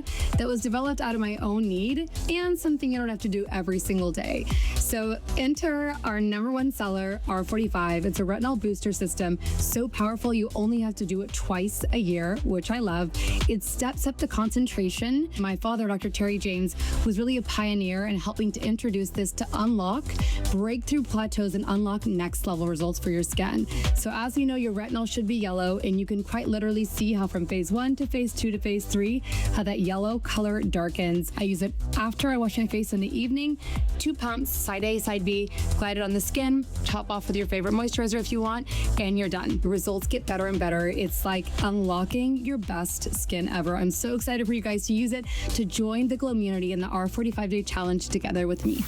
idea that was developed out of my own need and something you don't have to do every single day. So enter our #1 seller, R45. It's a retinol booster system, so powerful you only have to do it twice a year, which I love. It steps up the concentration. My father, Dr. Terry James, was really a pioneer in helping to introduce this to unlock breakthrough plateaus and unlock next level results for your skin. So as you know, your retinol should be yellow, and you can quite literally see how from phase 1 to phase 2 to phase 3, how that yellow color darkens. I use it after I wash my face in the evening. 2 pumps, side A, side B, glide it on the skin, top off with your favorite moisturizer if you want, and you're done. The results get better and better. It's like unlocking your best skin ever. I'm so excited for you guys to use it, to join the Glow community in the R45 Day Challenge together with me.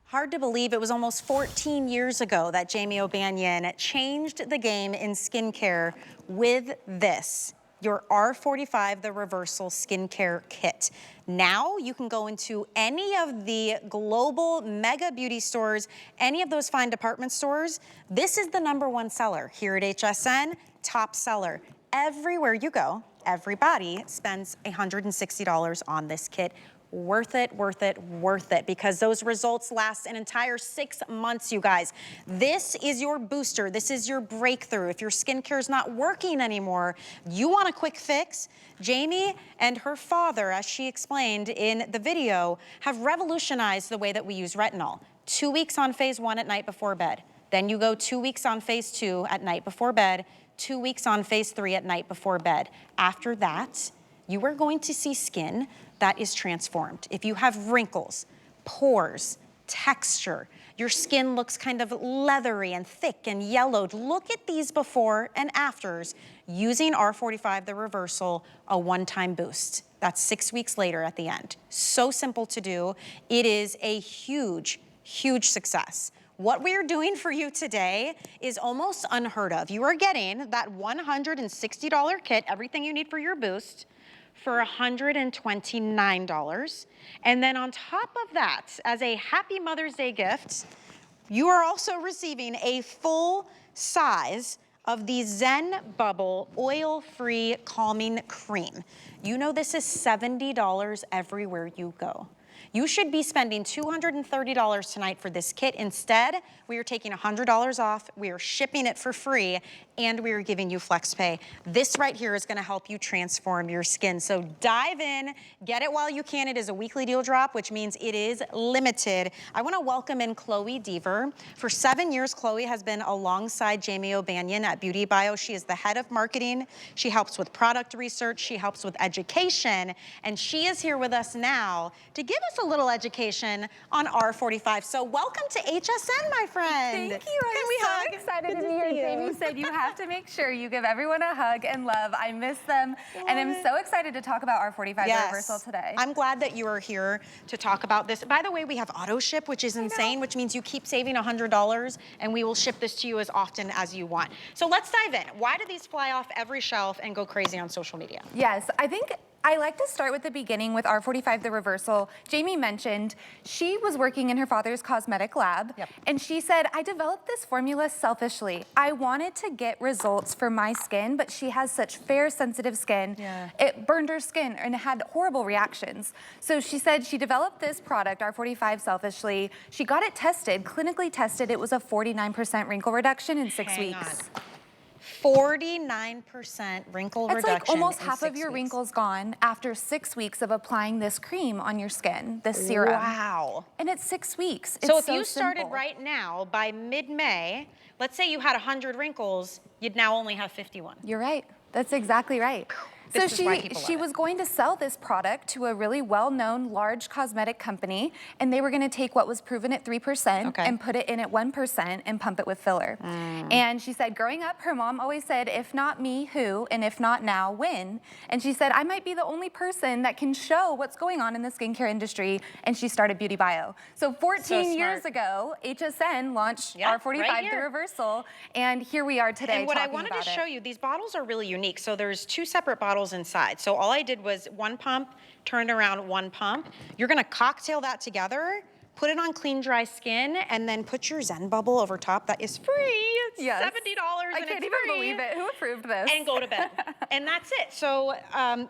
Hard to believe it was almost 14 years ago that Jamie O'Banion changed the game in skincare with this, your R45 The Reversal Skincare Kit. Now you can go into any of the global mega beauty stores, any of those fine department stores. This is the #1 seller here at HSN, top seller. Everywhere you go, everybody spends $160 on this kit. Worth it, worth it, worth it, because those results last an entire 6 months, you guys. This is your booster. This is your breakthrough. If your skincare is not working anymore, you want a quick fix. Jamie and her father, as she explained in the video, have revolutionized the way that we use retinol. 2 weeks on phase 1 at night before bed. Then you go 2 weeks on phase 2 at night before bed, 2 weeks on phase 3 at night before bed. After that, you are going to see skin that is transformed. If you have wrinkles, pores, texture, your skin looks kind of leathery and thick and yellowed, look at these before and afters using R45 The Reversal, a one-time boost. That's 6 weeks later at the end. So simple to do. It is a huge, huge success. What we are doing for you today is almost unheard of. You are getting that $160 kit, everything you need for your boost, for $129. And then on top of that, as a happy Mother's Day gift, you are also receiving a full size of the ZenBubble Oil-Free Calming Cream. You know this is $70 everywhere you go. You should be spending $230 tonight for this kit. Instead, we are taking $100 off, we are shipping it for free, and we are giving you FlexPay. This right here is gonna help you transform your skin. So dive in, get it while you can. It is a weekly deal drop, which means it is limited. I wanna welcome in Chloe Deaver. For 7 years, Chloe has been alongside Jamie O'Banion at BeautyBio. She is the head of marketing. She helps with product research. She helps with education. And she is here with us now to give us a little education on R45. So welcome to HSN, my friend. Thank you. I'm so excited to be here. Jamie said you have to make sure you give everyone a hug and love. I miss them. And I'm so excited to talk about R45 The Reversal today. I'm glad that you are here to talk about this. By the way, we have auto ship, which is insane, which means you keep saving $100 and we will ship this to you as often as you want. So let's dive in. Why do these fly off every shelf and go crazy on social media? Yes, I think I like to start with the beginning with R45 The Reversal. Jamie mentioned she was working in her father's cosmetic lab, and she said, I developed this formula selfishly. I wanted to get results for my skin, but she has such fair, sensitive skin. It burned her skin and had horrible reactions. So she said she developed this product, R45 selfishly. She got it tested, clinically tested. It was a 49% wrinkle reduction in 6 weeks. 49% wrinkle reduction. That's like almost half of your wrinkles gone after 6 weeks of applying this cream on your skin, this serum. Wow. And it's 6 weeks. So if you started right now, by mid-May, let's say you had 100 wrinkles, you'd now only have 51. You're right. That's exactly right. So she was going to sell this product to a really well-known large cosmetic company, and they were going to take what was proven at 3% and put it in at 1% and pump it with filler. And she said, growing up, her mom always said, if not me, who? And if not now, when? And she said, I might be the only person that can show what's going on in the skincare industry, and she started BeautyBio. So 14 years ago, HSN launched R45 The Reversal, and here we are today. And what I wanted to show you, these bottles are really unique. So there's 2 separate bottles inside. So all I did was 1 pump, turned around 1 pump. You're gonna cocktail that together. put it on clean, dry skin, and then put your ZenBubble over top. That is free. It's $70 I can't even believe it. Who approved this? And go to bed. And that's it. So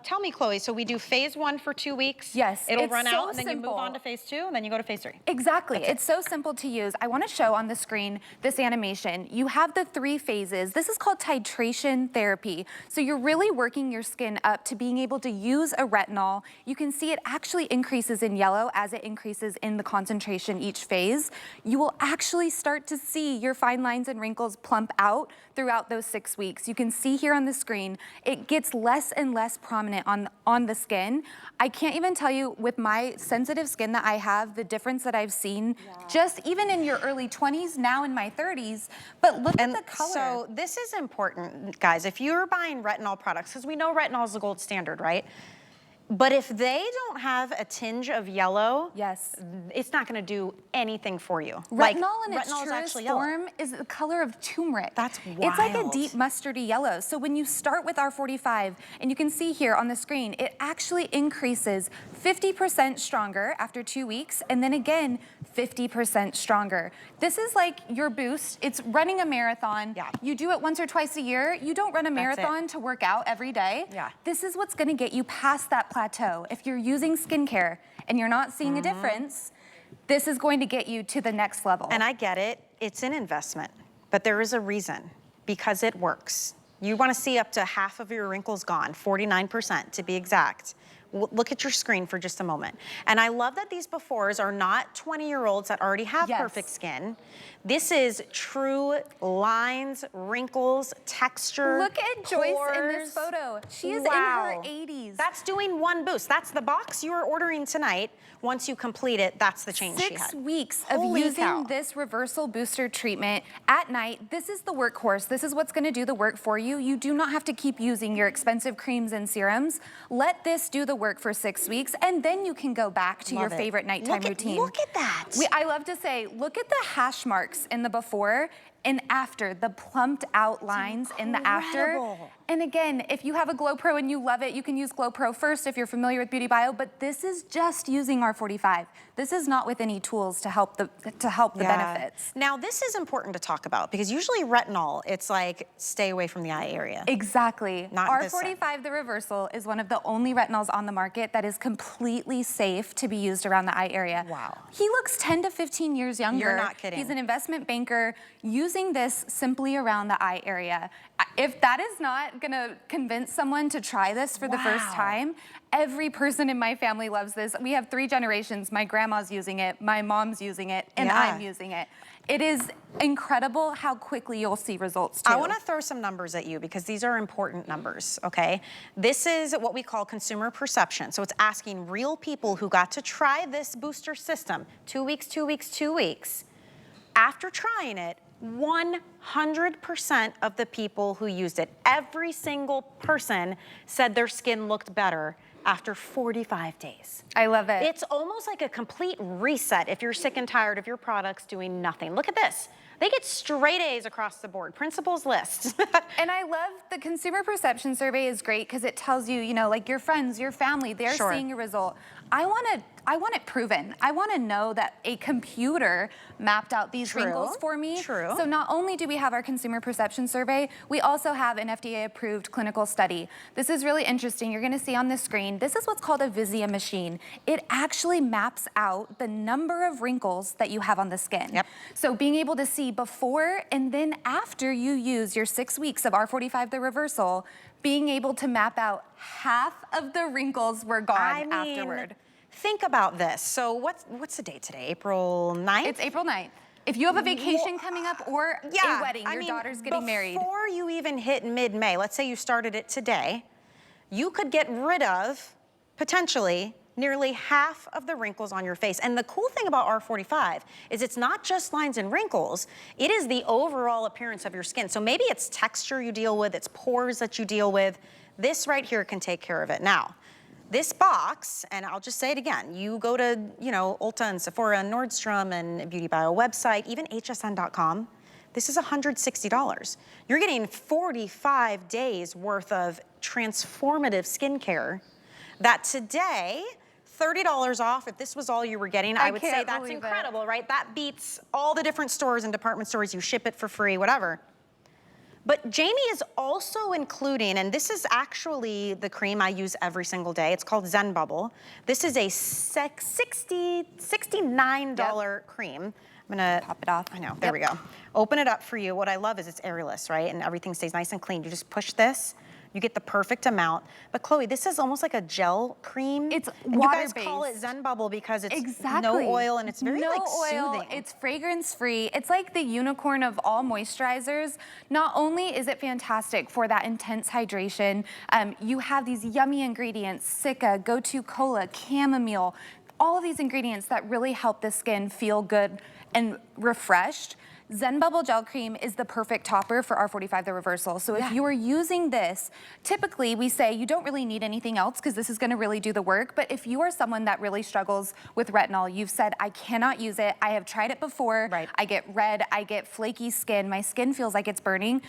tell me, Chloe, so we do phase 1 for 2 weeks? Yes. It'll run out, and then you move on to phase 2, and then you go to phase 3. Exactly. It's so simple to use. I want to show on the screen this animation. You have the 3 phases. This is called titration therapy. So you're really working your skin up to being able to use a retinol. You can see it actually increases in yellow as it increases in the concentration each phase. You will actually start to see your fine lines and wrinkles plump out throughout those 6 weeks. You can see here on the screen, it gets less and less prominent on the skin. I can't even tell you with my sensitive skin that I have, the difference that I've seen just even in your early 20s, now in my 30s, but look at the color. So this is important, guys. If you're buying retinol products, because we know retinol is the gold standard, right? But if they don't have a tinge of yellow, it's not going to do anything for you. Retinol in its truest form is the color of turmeric. That's wild. It's like a deep mustardy yellow. So when you start with R45, and you can see here on the screen, it actually increases 50% stronger after 2 weeks, and then again, 50% stronger. This is like your boost. It's running a marathon. You do it once or twice a year. You don't run a marathon to work out every day. This is what's going to get you past that plateau. If you're using skincare and you're not seeing a difference, this is going to get you to the next level. And I get it. It's an investment, but there is a reason, because it works. You want to see up to half of your wrinkles gone, 49% to be exact. Look at your screen for just a moment. And I love that these befores are not 20-year-olds that already have perfect skin. This is true lines, wrinkles, texture. Look at Joyce in this photo. She is in her 80s. That's doing one boost. That's the box you are ordering tonight. Once you complete it, that's the change she had. 6 weeks of using this reversal booster treatment at night. This is the workhorse. This is what's going to do the work for you. You do not have to keep using your expensive creams and serums. Let this do the work for 6 weeks, and then you can go back to your favorite nighttime routine. Look at that. I love to say, look at the hash marks in the before and after, the plumped out lines in the after. And again, if you have a Glow Pro and you love it, you can use Glow Pro first if you're familiar with BeautyBio, but this is just using R45. This is not with any tools to help the benefits. Now, this is important to talk about because usually retinol, it's like stay away from the eye area. Exactly. R45 The Reversal is one of the only retinols on the market that is completely safe to be used around the eye area. Wow. He looks 10 to 15 years younger. You're not kidding. He's an investment banker using this simply around the eye area. If that is not gonna convince someone to try this for the first time, every person in my family loves this. We have 3 generations. My grandma's using it, my mom's using it, and I'm using it. It is incredible how quickly you'll see results too. I want to throw some numbers at you because these are important numbers, okay? This is what we call consumer perception. So it's asking real people who got to try this booster system, 2 weeks, 2 weeks, 2 weeks. After trying it, 100% of the people who used it, every single person said their skin looked better after 45 days. I love it. It's almost like a complete reset if you're sick and tired of your products doing nothing. Look at this. They get straight A's across the board, principals list. And I love the consumer perception survey is great because it tells you, you know, like your friends, your family, they're seeing a result. I want it proven. I want to know that a computer mapped out these wrinkles for me. So not only do we have our consumer perception survey, we also have an FDA-approved clinical study. This is really interesting. You're going to see on the screen, this is what's called a Vizia machine. It actually maps out the number of wrinkles that you have on the skin. So being able to see before and then after you use your 6 weeks of R45 The Reversal, being able to map out half of the wrinklings were gone afterward. Think about this. So what's the date today? April 9th? It's April 9th. If you have a vacation coming up or a wedding, your daughter's getting married. Before you even hit mid-May, let's say you started it today, you could get rid of, potentially, nearly half of the wrinkles on your face. And the cool thing about R45 is it's not just lines and wrinkles, it is the overall appearance of your skin. So maybe it's texture you deal with, it's pores that you deal with. This right here can take care of it. Now, this box, and I'll just say it again, you go to, you know, Ulta and Sephora and Nordstrom and BeautyBio website, even hsn.com, this is $160. You're getting 45 days worth of transformative skincare that today, $30 off. If this was all you were getting, I would say that's incredible, right? That beats all the different stores and department stores. You ship it for free, whatever. But Jamie is also including, and this is actually the cream I use every single day. It's called ZenBubble. This is a $69 cream. I'm gonna pop it off. I know, there we go. Open it up for you. What I love is it's airless, right? And everything stays nice and clean. You just push this, you get the perfect amount. But Chloe, this is almost like a gel cream. It's water-based. You guys call it ZenBubble because it's no oil and it's very like soothing. It's fragrance free. It's like the unicorn of all moisturizers. Not only is it fantastic for that intense hydration, you have these yummy ingredients, Sika, Go-To Cola, chamomile, all of these ingredients that really help the skin feel good and refreshed. ZenBubble Gel Cream is the perfect topper for R45 The Reversal. So if you are using this, typically we say you don't really need anything else because this is gonna really do the work. But if you are someone that really struggles with retinol, you've said, I cannot use it, I have tried it before, I get red, I get flaky skin, my skin feels like it's burning,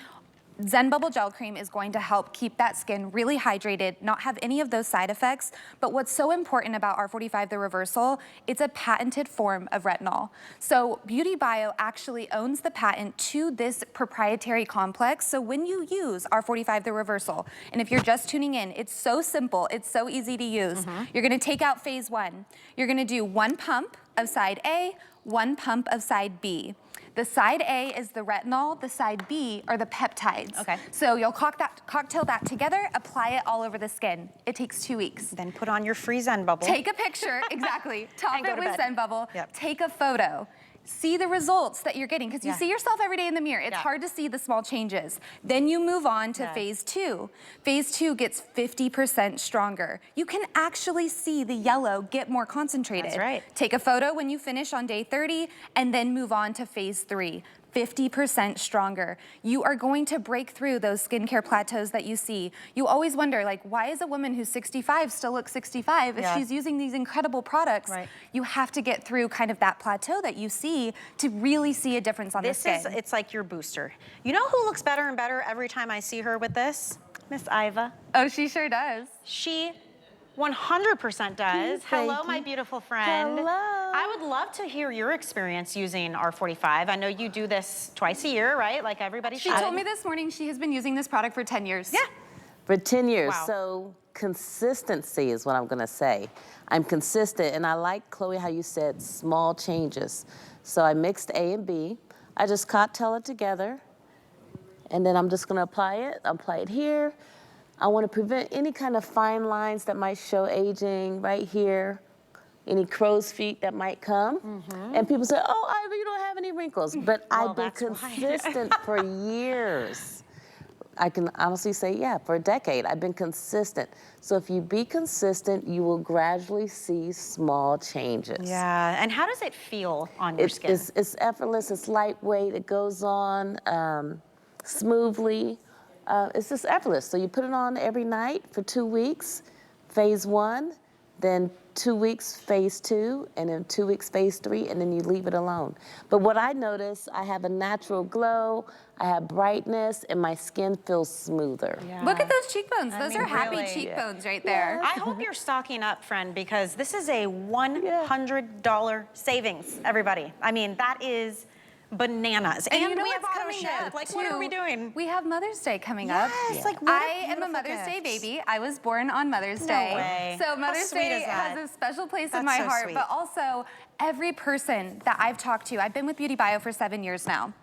ZenBubble Gel Cream is going to help keep that skin really hydrated, not have any of those side effects. But what's so important about R45 The Reversal, it's a patented form of retinol. So BeautyBio actually owns the patent to this proprietary complex. So when you use R45 The Reversal, and if you're just tuning in, it's so simple, it's so easy to use. You're gonna take out phase 1. You're gonna do 1 pump of side A, 1 pump of side B. The side A is the retinol, the side B are the peptides. Okay. So you'll cocktail that together, apply it all over the skin. It takes 2 weeks. Then put on your free ZenBubble. Take a picture, exactly. Top it with ZenBubble, take a photo. See the results that you're getting, because you see yourself every day in the mirror. It's hard to see the small changes. Then you move on to phase 2. Phase 2 gets 50% stronger. You can actually see the yellow get more concentrated. That's right. Take a photo when you finish on day 30, and then move on to phase 3. 50% stronger. You are going to break through those skincare plateaus that you see. You always wonder, like, why is a woman who's 65 still look 65 if she's using these incredible products? You have to get through kind of that plateau that you see to really see a difference on the skin. It's like your booster. You know who looks better and better every time I see her with this? Miss Iva. Oh, she sure does. She 100% does. Hello, my beautiful friend. Hello. I would love to hear your experience using R45. I know you do this twice a year, right? Like everybody should. She told me this morning she has been using this product for 10 years. Yeah. For 10 years. Wow. So consistency is what I'm gonna say. I'm consistent, and I like, Chloe, how you said small changes. So I mixed A and B. I just cocktail it together, and then I'm just gonna apply it here. I want to prevent any kind of fine lines that might show aging right here, any crow's feet that might come. And people say, oh, Ivy, you don't have any wrinkles. But I've been consistent for years. I can honestly say, yeah, for a decade, I've been consistent. So if you be consistent, you will gradually see small changes. Yeah, and how does it feel on your skin? It's effortless, it's lightweight, it goes on smoothly. It's just effortless. So you put it on every night for 2 weeks, phase 1, then 2 weeks, phase 2, and then 2 weeks, phase 3, and then you leave it alone. But what I notice, I have a natural glow, I have brightness, and my skin feels smoother. Look at those cheekbones. Those are happy cheekbones right there. I hope you're stocking up, friend, because this is a $100 savings, everybody. I mean, that is bananas. And you know we have what's auto coming ship. up, Like, too? what are we doing? We have Mother's Day coming up. Yes, like, what I am a Mother's Day baby. I was born on Mother's Day. No way. So Mother's Day has a special place in my heart, but also every person that I've talked to, I've been with BeautyBio for 7 years now.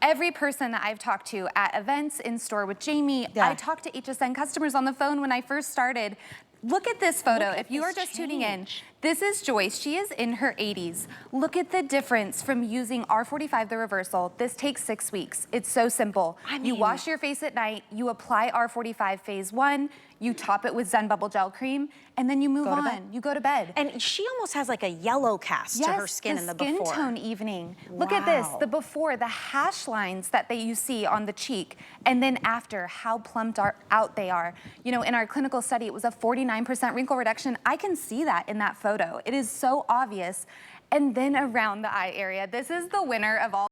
Every person that I've talked to at events, in store with Jamie, I talked to HSN customers on the phone when I first started. Look at this photo. If you are just tuning in, this is Joyce. She is in her 80s. Look at the difference from using R45 The Reversal. This takes 6 weeks. It's so simple. You wash your face at night, you apply R45 phase 1, you top it with ZenBubble Gel Cream, and then you move on. You go to bed. And she almost has like a yellow cast to her skin in the before. Skin tone evening. Look at this, the before, the hash lines that you see on the cheek, and then after, how plumped out they are. You know, in our clinical study, it was a 49% wrinkle reduction. I can see that in that photo. It is so obvious. And then around the eye area, this is the winner of all